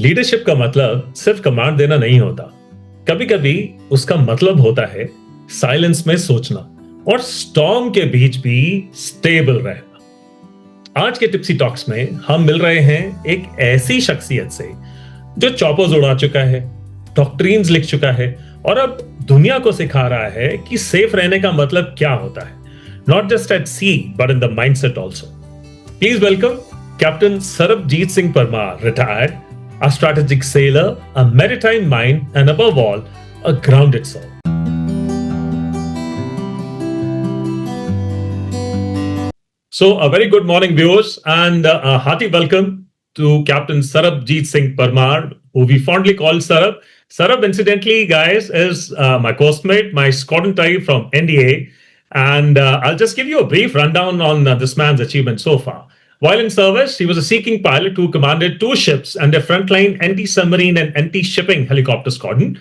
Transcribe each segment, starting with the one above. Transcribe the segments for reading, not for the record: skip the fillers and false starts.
Leadership का मतलब सिर्फ कमांड देना नहीं होता। कभी कभी उसका मतलब होता है साइलेंस में सोचना और स्टॉर्म के बीच भी स्टेबल रहना। आज के टिप्सी टॉक्स में हम मिल रहे हैं एक ऐसी शख्सियत से जो चॉपर्स उड़ा चुका है, डॉक्ट्रीन्स लिख चुका है और अब दुनिया को सिखा रहा है कि सेफ रहने का मतलब क्या होता है, not just at sea but in the mindset also. Please welcome captain Sarabjit Singh Parmar, retired, a strategic sailor, a maritime mind, and above all, a grounded soul. So, a very good morning, viewers, and a hearty welcome to Captain Sarabjeet Singh Parmar, who we fondly call Sarab. Sarab, incidentally, guys, is my coursemate, my squadron type from NDA, and I'll just give you a brief rundown on this man's achievement so far. While in service, he was a SeaKing pilot who commanded 2 ships and a frontline anti-submarine and anti-shipping helicopter squadron.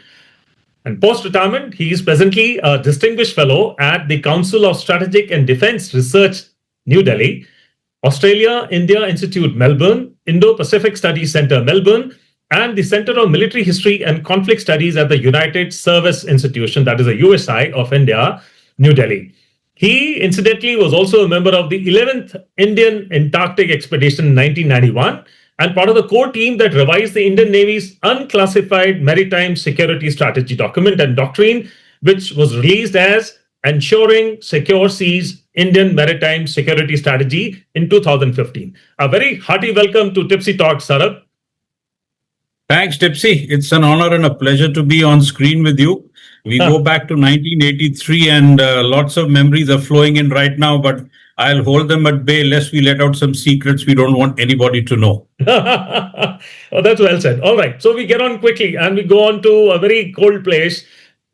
And post-retirement, he is presently a distinguished fellow at the Council of Strategic and Defense Research, New Delhi, Australia India Institute, Melbourne, Indo-Pacific Studies Centre, Melbourne, and the Centre of Military History and Conflict Studies at the United Service Institution, that is the USI of India, New Delhi. He, incidentally, was also a member of the 11th Indian Antarctic Expedition in 1991 and part of the core team that revised the Indian Navy's unclassified maritime security strategy document and doctrine, which was released as Ensuring Secure Seas Indian Maritime Security Strategy in 2015. A very hearty welcome to Tipsy Talks, Sarab. Thanks, Tipsy. It's an honor and a pleasure to be on screen with you. We go back to 1983 and lots of memories are flowing in right now, but I'll hold them at bay lest we let out some secrets we don't want anybody to know. Oh, that's well said. All right. So we get on quickly and we go on to a very cold place,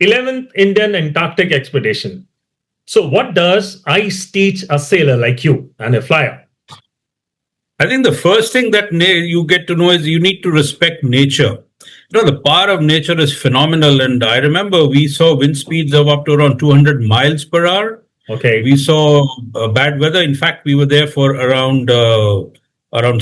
11th Indian Antarctic Expedition. So what does ice teach a sailor like you and a flyer? I think the first thing that you get to know is you need to respect nature. You know, the power of nature is phenomenal. And I remember we saw wind speeds of up to around 200 miles per hour. Okay. We saw bad weather. In fact, we were there for around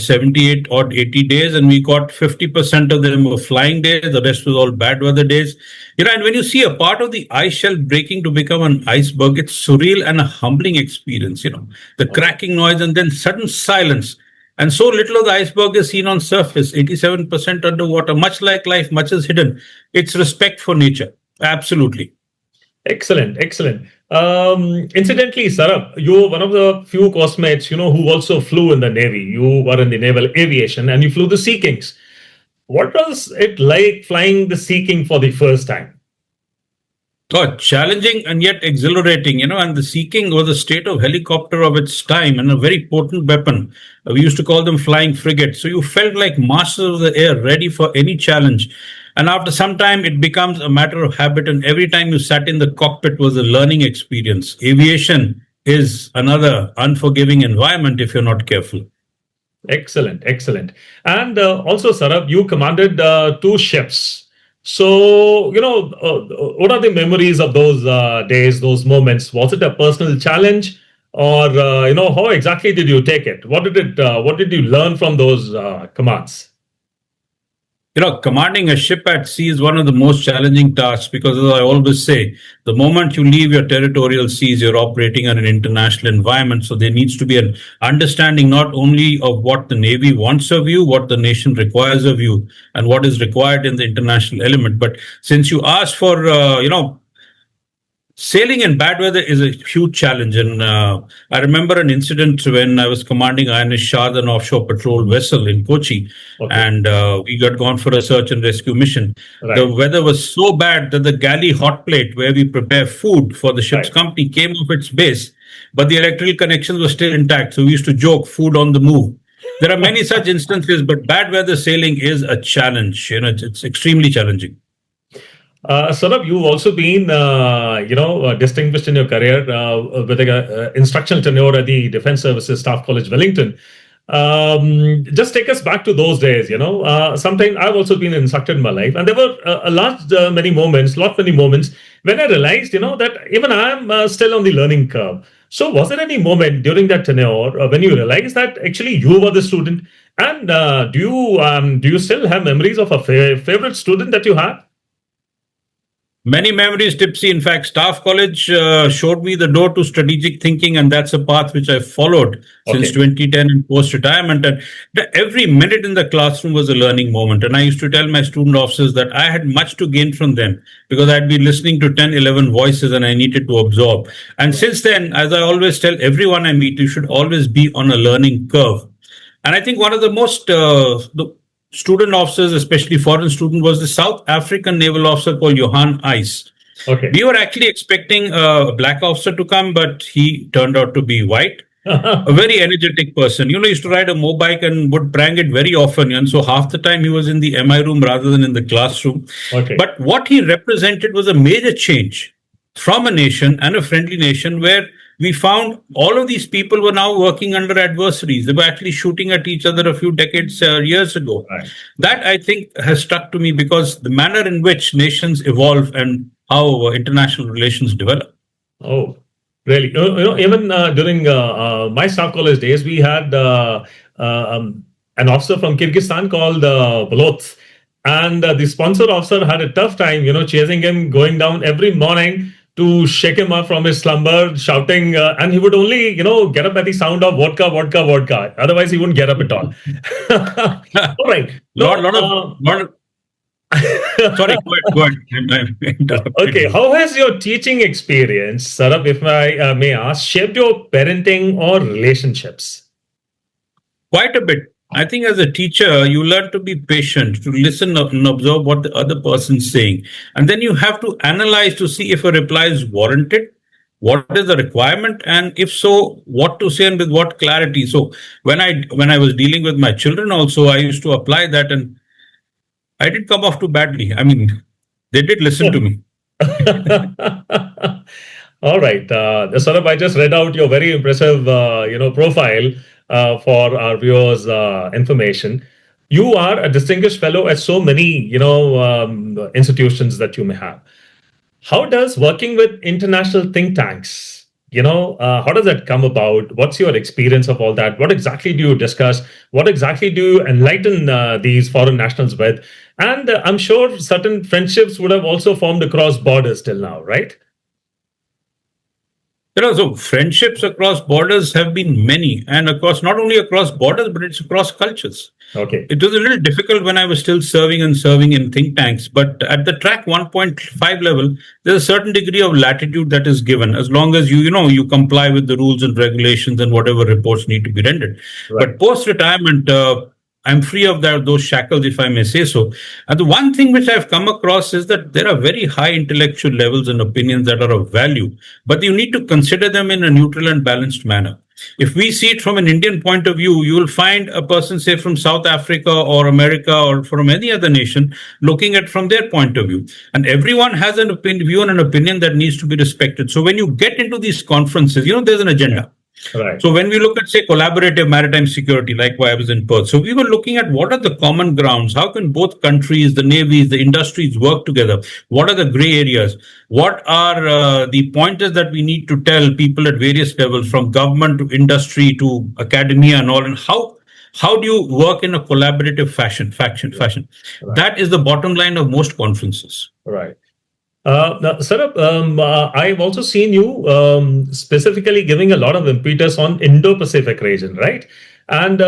78 or 80 days, and we got 50% of them were flying days. The rest was all bad weather days. You know, and when you see a part of the ice shell breaking to become an iceberg, it's surreal and a humbling experience. You know, the cracking noise and then sudden silence. And so little of the iceberg is seen on surface, 87% underwater, much like life, much is hidden. It's respect for nature. Absolutely. Excellent, excellent. Incidentally, Sarab, you were one of the few course-mates, who also flew in the Navy. You were in the naval aviation and you flew the SeaKings. What was it like flying the SeaKing for the first time? Oh, challenging and yet exhilarating, and the SeaKing was a state of helicopter of its time and a very potent weapon. We used to call them flying frigates. So you felt like masters of the air, ready for any challenge. And after some time, it becomes a matter of habit. And every time you sat in the cockpit was a learning experience. Aviation is another unforgiving environment if you're not careful. Excellent, excellent. And also, Sarab, you commanded 2 ships. So, what are the memories of those days, those moments? Was it a personal challenge or, how exactly did you take it? What did you learn from those commands? Commanding a ship at sea is one of the most challenging tasks because, as I always say, the moment you leave your territorial seas, you're operating in an international environment. So there needs to be an understanding not only of what the Navy wants of you, what the nation requires of you, and what is required in the international element. But since you asked for, sailing in bad weather is a huge challenge. And I remember an incident when I was commanding INS Shah, an offshore patrol vessel in Kochi, and we got gone for a search and rescue mission. Right. The weather was so bad that the galley hot plate where we prepare food for the ship's company came off its base, but the electrical connections were still intact. So we used to joke, food on the move. There are many such instances, but bad weather sailing is a challenge. It's extremely challenging. Sarab, you've also been, distinguished in your career with an instructional tenure at the Defense Services Staff College, Wellington. Just take us back to those days. Sometimes I've also been an instructor in my life, and there were many moments when I realized, that even I'm still on the learning curve. So was there any moment during that tenure when you realized that actually you were the student And do you still have memories of a favorite student that you had? Many memories, Tipsy. In fact, Staff College showed me the door to strategic thinking, and that's a path which I've followed since Okay. 2010 in post retirement. And every minute in the classroom was a learning moment. And I used to tell my student officers that I had much to gain from them because I'd been listening to 10, 11 voices and I needed to absorb. And since then, as I always tell everyone I meet, you should always be on a learning curve. And I think one of the most the student officers, especially foreign student, was the South African naval officer called Johan Ice. Okay. We were actually expecting a black officer to come, but he turned out to be white. A very energetic person. He used to ride a mobike and would prang it very often. And so half the time he was in the MI room rather than in the classroom. Okay. But what he represented was a major change from a nation and a friendly nation where we found all of these people were now working under adversaries. They were actually shooting at each other a few decades, years ago. Right. That I think has stuck to me because the manner in which nations evolve and how international relations develop. Oh, really? Even during my staff college days, we had an officer from Kyrgyzstan called Bolots. And the sponsor officer had a tough time, chasing him, going down every morning to shake him up from his slumber, shouting, and he would only, get up at the sound of vodka, vodka, vodka. Otherwise, he wouldn't get up at all. All right. Sorry, go ahead. Okay, how has your teaching experience, Sarab, if I may ask, shaped your parenting or relationships? Quite a bit. I think as a teacher, you learn to be patient, to listen and observe what the other person's saying. And then you have to analyze to see if a reply is warranted, what is the requirement, and if so, what to say and with what clarity. So when I was dealing with my children also, I used to apply that and I didn't come off too badly. I mean, they did listen to me. All right. Saurabh, I just read out your very impressive, profile for our viewers' information. You are a distinguished fellow at so many, institutions that you may have. How does working with international think tanks, how does that come about? What's your experience of all that? What exactly do you discuss? What exactly do you enlighten these foreign nationals with? And I'm sure certain friendships would have also formed across borders till now, right? So friendships across borders have been many, and across not only across borders, but it's across cultures. Okay. It was a little difficult when I was still serving in think tanks, but at the track 1.5 level, there's a certain degree of latitude that is given as long as you comply with the rules and regulations and whatever reports need to be rendered. Right. But post-retirement, I'm free of those shackles, if I may say so. And the one thing which I've come across is that there are very high intellectual levels and opinions that are of value, but you need to consider them in a neutral and balanced manner. If we see it from an Indian point of view, you will find a person, say, from South Africa or America or from any other nation looking at from their point of view. And everyone has an view and an opinion that needs to be respected. So when you get into these conferences, there's an agenda. Right. So when we look at, say, collaborative maritime security, like why I was in Perth, so we were looking at what are the common grounds? How can both countries, the navies, the industries work together? What are the gray areas? What are the pointers that we need to tell people at various levels, from government to industry to academia and all? And how do you work in a collaborative fashion? Right. That is the bottom line of most conferences. Right. Now, Sarab, I've also seen you specifically giving a lot of impetus on Indo-Pacific region, right? And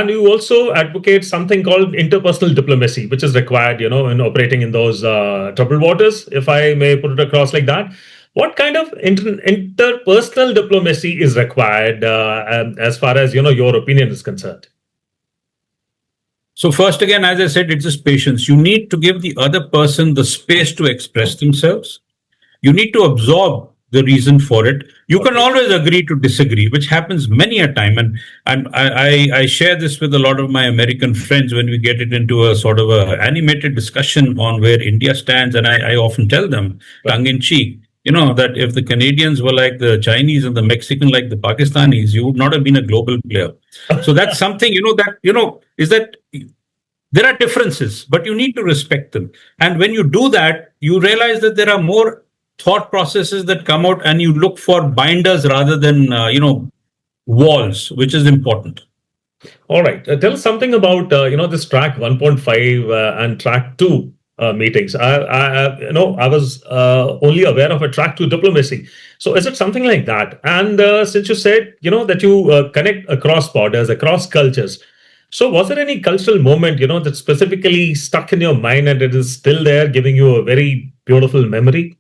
you also advocate something called interpersonal diplomacy, which is required, in operating in those troubled waters, if I may put it across like that. What kind of interpersonal diplomacy is required as far as, your opinion is concerned? So first, again, as I said, it's just patience. You need to give the other person the space to express themselves. You need to absorb the reason for it. You can always agree to disagree, which happens many a time. And I share this with a lot of my American friends when we get it into a sort of a animated discussion on where India stands. And I often tell them, tongue in cheek, that if the Canadians were like the Chinese and the Mexican like the Pakistanis, you would not have been a global player. So that's something, is that there are differences, but you need to respect them. And when you do that, you realize that there are more thought processes that come out and you look for binders rather than, walls, which is important. All right. Tell us something about this track 1.5 and track 2 meetings. I was only aware of a track 2 diplomacy. So is it something like that? And since you said that you connect across borders, across cultures. So was there any cultural moment that specifically stuck in your mind and it is still there, giving you a very beautiful memory?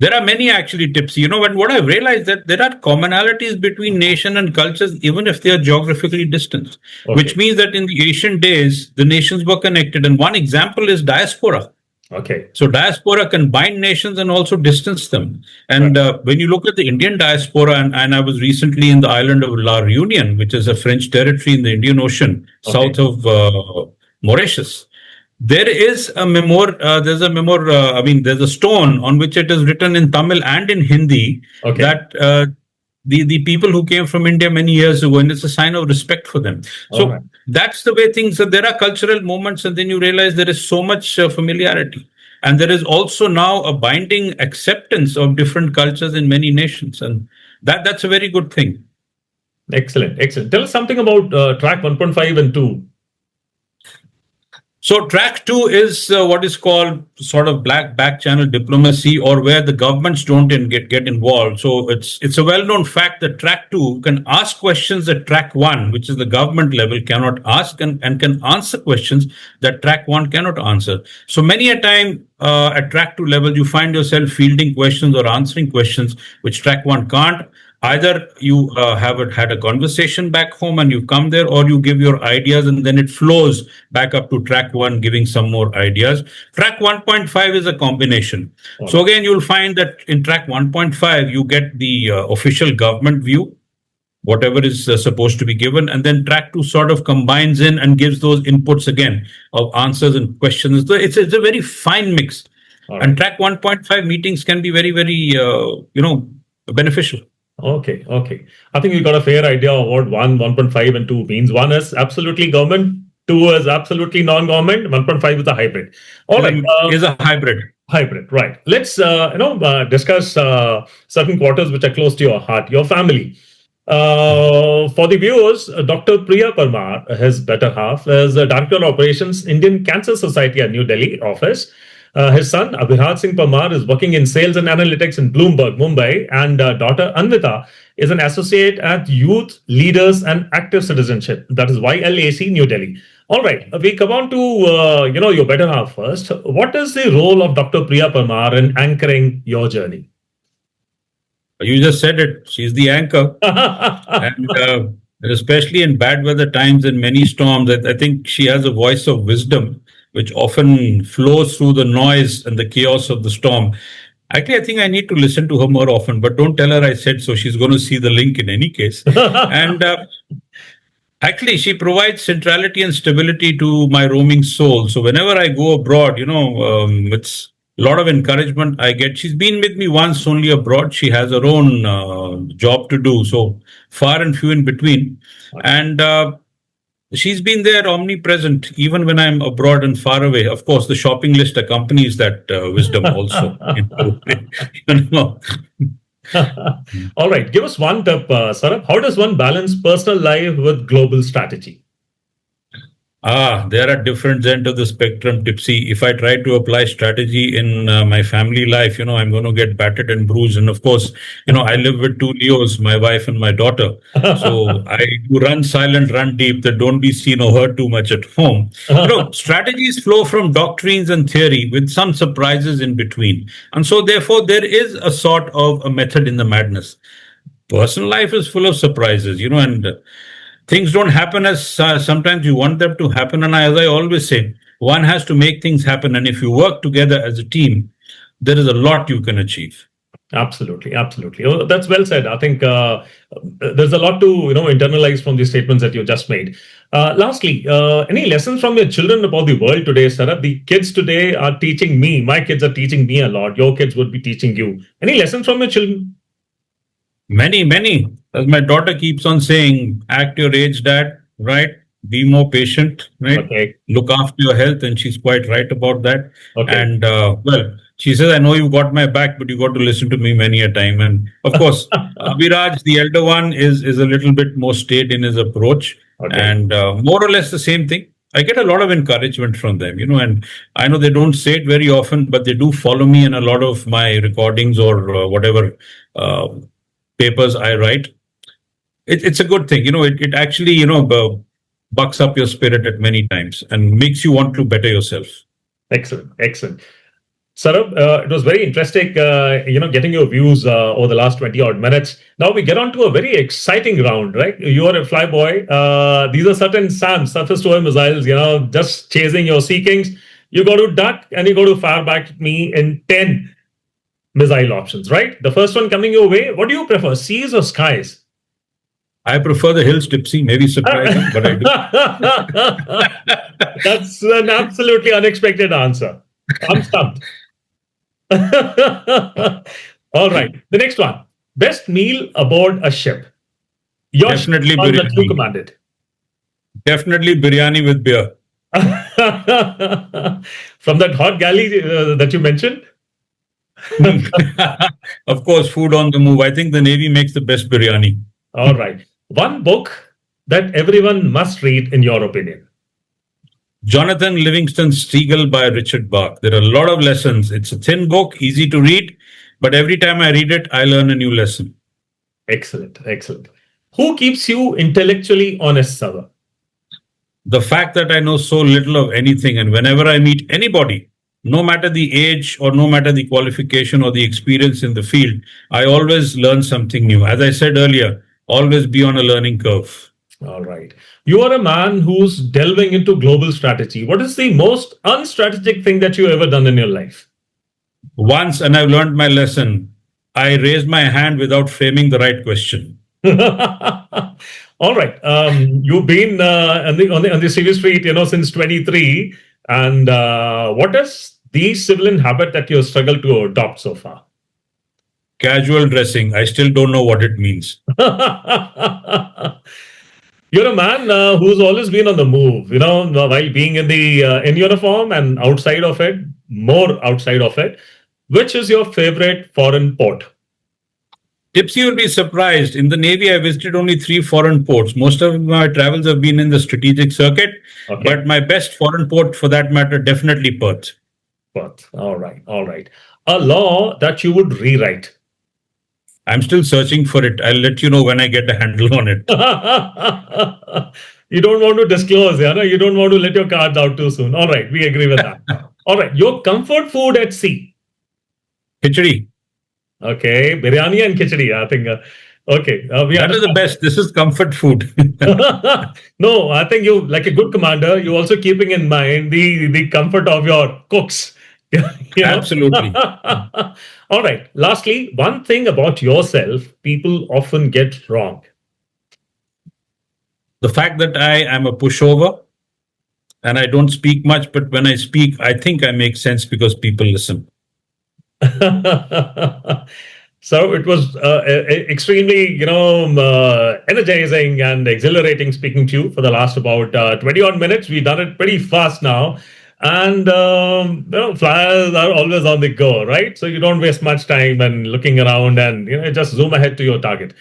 There are many actually tips. When what I've realized that there are commonalities between nation and cultures, even if they are geographically distant, which Okay. means that in the ancient days, the nations were connected. And one example is diaspora. Okay. So diaspora can bind nations and also distance them. Right. And when you look at the Indian diaspora, and I was recently in the island of La Reunion, which is a French territory in the Indian Ocean, Okay. south of Mauritius. There is a there's a stone on which it is written in Tamil and in Hindi Okay. that the people who came from India many years ago, and it's a sign of respect for them. All right. So that's the way things are. There are cultural moments, and then you realize there is so much familiarity. And there is also now a binding acceptance of different cultures in many nations. And that's a very good thing. Excellent. Excellent. Tell us something about track 1.5 and 2. So track two is what is called sort of black back channel diplomacy, or where the governments don't get involved. So it's a well known fact that track two can ask questions that track one, which is the government level, cannot ask, and can answer questions that track one cannot answer. So many a time at track two level, you find yourself fielding questions or answering questions which track one can't. Either you had a conversation back home and you come there, or you give your ideas and then it flows back up to track one, giving some more ideas. Track 1.5 is a combination. All So right. again, you'll find that in track 1.5, you get the official government view, whatever is supposed to be given. And then track two sort of combines in and gives those inputs again of answers and questions. So it's a very fine mix. All And right. track 1.5 meetings can be very, very, beneficial. Okay, okay. I think we got a fair idea of what 1.5, and 2 means. One is absolutely government, 2 is absolutely non-government, 1.5 is a hybrid. All right, Is a hybrid. hybrid, right. Let's discuss certain quarters which are close to your heart, your family. For the viewers, Dr. Priya Parmar, his better half, is the Director of Operations, Indian Cancer Society at New Delhi office. His son, Abhiraj Singh Parmar, is working in sales and analytics in Bloomberg, Mumbai, and daughter Anvita is an associate at Youth Leaders and Active Citizenship, that is YLAC, New Delhi. All right, we come on to your better half first. What is the role of Dr. Priya Parmar in anchoring your journey? You just said it. She's the anchor. And especially in bad weather times and many storms, I think she has a voice of wisdom, which often flows through the noise and the chaos of the storm. Actually, I think I need to listen to her more often, but don't tell her I said so. She's going to see the link in any case. And actually, she provides centrality and stability to my roaming soul. So whenever I go abroad, it's a lot of encouragement I get. She's been with me once only abroad. She has her own job to do, so far and few in between. And she's been there omnipresent, even when I'm abroad and far away. Of course, the shopping list accompanies that wisdom also. You know. All right, give us one tip, Sarab. How does one balance personal life with global strategy? There are different ends of the spectrum, Tipsy. If I try to apply strategy in my family life, I'm going to get battered and bruised. And of course, I live with two Leos, my wife and my daughter. So I do run silent, run deep, that don't be seen or heard too much at home. Strategies flow from doctrines and theory with some surprises in between. And so therefore, there is a sort of a method in the madness. Personal life is full of surprises, and things don't happen as sometimes you want them to happen. And as I always say, one has to make things happen. And if you work together as a team, there is a lot you can achieve. Absolutely, absolutely. Oh, that's well said. I think there's a lot to internalize from the statements that you just made. Lastly, any lessons from your children about the world today, Sarab? The kids today are teaching me. My kids are teaching me a lot. Your kids would be teaching you. Any lessons from your children? Many, many. As my daughter keeps on saying, act your age, dad, right? Be more patient, right? Okay. Look after your health. And she's quite right about that. Okay. And well, She says, I know you got my back, but you got to listen to me many a time. And of course, Abhiraj, the elder one, is a little bit more staid in his approach, Okay. and more or less the same thing. I get a lot of encouragement from them, and I know they don't say it very often, but they do follow me in a lot of my recordings or whatever uh, papers I write. It's a good thing, it actually, bucks up your spirit at many times and makes you want to better yourself. Excellent. Excellent. Sarab, it was very interesting, getting your views over the last 20 odd minutes. Now we get on to a very exciting round, right? You are a flyboy. These are certain SAMs, surface to air missiles, just chasing your SeaKings. You got to duck and you got to fire back at me in 10 missile options, right? The first one coming your way. What do you prefer, seas or skies? I prefer the hills, Tipsy. Maybe surprising, but I do. That's an absolutely unexpected answer. I'm stumped. All right. The next one. Best meal aboard a ship. Your Definitely ship that you biryani. commanded. Definitely biryani with beer. From that hot galley that you mentioned? Of course, food on the move. I think the Navy makes the best biryani. All right. One book that everyone must read, in your opinion. Jonathan Livingston's Seagull by Richard Bach. There are a lot of lessons. It's a thin book, easy to read, but every time I read it, I learn a new lesson. Excellent. Excellent. Who keeps you intellectually honest, Sava? The fact that I know so little of anything, and whenever I meet anybody, no matter the age or no matter the qualification or the experience in the field, I always learn something new. As I said earlier, always be on a learning curve. All right. You are a man who's delving into global strategy. What is the most unstrategic thing that you ever done in your life? Once, and I've learned my lesson, I raised my hand without framing the right question. All right. You've been on the civil street, since 23. And what is the civilian habit that you struggled to adopt so far? Casual dressing. I still don't know what it means. You're a man who's always been on the move, while being in uniform and outside of it, more outside of it. Which is your favorite foreign port? Tipsy, you'll be surprised. In the Navy, I visited only 3 foreign ports. Most of my travels have been in the strategic circuit, Okay. but my best foreign port, for that matter, definitely Perth. Perth. All right. All right. A law that you would rewrite. I'm still searching for it. I'll let you know when I get a handle on it. You don't want to disclose, you don't want to let your cards out too soon. All right. We agree with that. All right. Your comfort food at sea. Khichdi. Okay. Biryani and khichdi. I think. Okay. That is the best. This is comfort food. No, I think you, like a good commander, you're also keeping in mind the comfort of your cooks. Absolutely. All right. Lastly, one thing about yourself people often get wrong. The fact that I am a pushover and I don't speak much, but when I speak, I think I make sense because people listen. So it was extremely, energizing and exhilarating speaking to you for the last about 20 odd minutes. We've done it pretty fast now. And, flyers are always on the go, right? So you don't waste much time and looking around and, just zoom ahead to your target.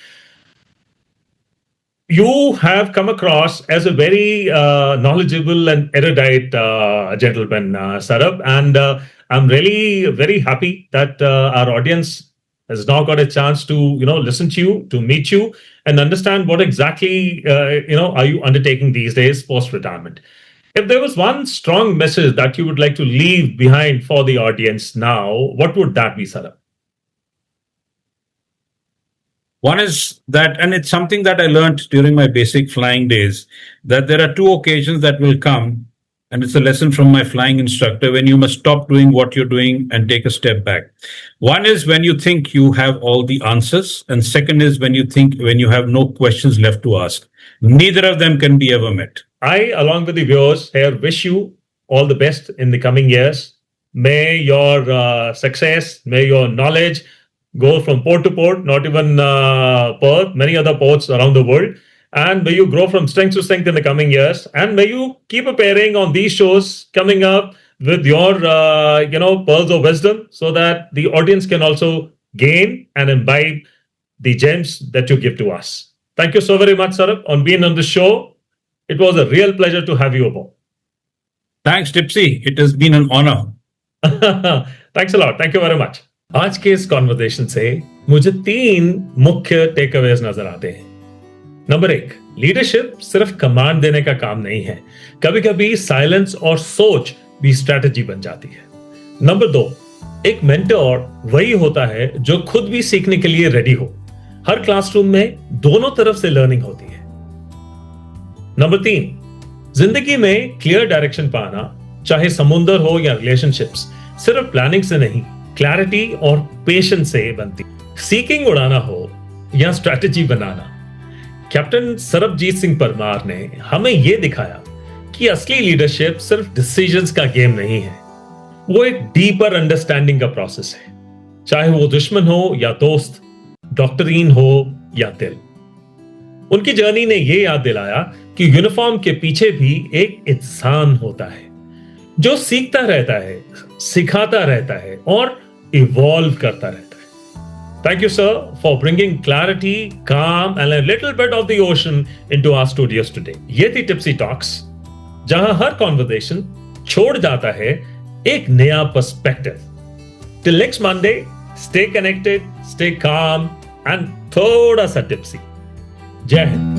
You have come across as a very knowledgeable and erudite gentleman, Sarab. And I'm really very happy that our audience has now got a chance to, listen to you, to meet you, and understand what exactly, are you undertaking these days post-retirement. If there was one strong message that you would like to leave behind for the audience now, what would that be, Sarab? One is that, and it's something that I learned during my basic flying days, that there are 2 occasions that will come, and it's a lesson from my flying instructor, when you must stop doing what you're doing and take a step back. One is when you think you have all the answers, and second is when you have no questions left to ask. Neither of them can be ever met. I, along with the viewers here, wish you all the best in the coming years. May your success, may your knowledge go from port to port, not even Perth, many other ports around the world. And may you grow from strength to strength in the coming years. And may you keep appearing on these shows coming up with your pearls of wisdom, so that the audience can also gain and imbibe the gems that you give to us. Thank you so very much, Sarab, on being on the show. It was a real pleasure to have you aboard. Thanks, Tipsy. It has been an honor. Thanks a lot. Thank you very much. आज के इस conversation से मुझे 3 मुख्य takeaways नजर आते हैं. Number 1, leadership सिर्फ कमांड देने का काम नहीं है. कभी कभी साइलेंस और सोच भी स्ट्रेटजी बन जाती है. नंबर 2, एक मेंटर वही होता है जो खुद भी सीखने के लिए रेडी हो. हर क्लासरूम में दोनों तरफ से लर्निंग होती है. नंबर 3, जिंदगी में क्लियर डायरेक्शन पाना, चाहे समुंदर हो या रिलेशनशिप्स, सिर्फ प्लानिंग से नहीं, क्लैरिटी और पेशेंस से बनती. सीकिंग उड़ाना हो या स्ट्रेटजी बनाना, कैप्टन सरबजीत सिंह परमार ने हमें यह दिखाया कि असली लीडरशिप सिर्फ डिसीजंस का गेम नहीं है. वो एक डीपर अंडरस्टैंडिंग का प्रोसेस है. चाहे वो दुश्मन हो या दोस्त, डॉक्टरीन हो या दिल. उनकी जर्नी ने यह याद दिलाया कि यूनिफॉर्म के पीछे भी एक इंसान होता है जो सीखता रहता है, सिखाता रहता है और इवॉल्व करता रहता है. Thank you, sir, for bringing clarity, calm, and a little bit of the ocean into our studios today. ये थी Tipsy Talks, जहां हर कॉन्वर्सेशन छोड़ जाता है एक नया perspective. Till next Monday, stay connected, stay calm, and थोड़ा सा tipsy. जय हिंद.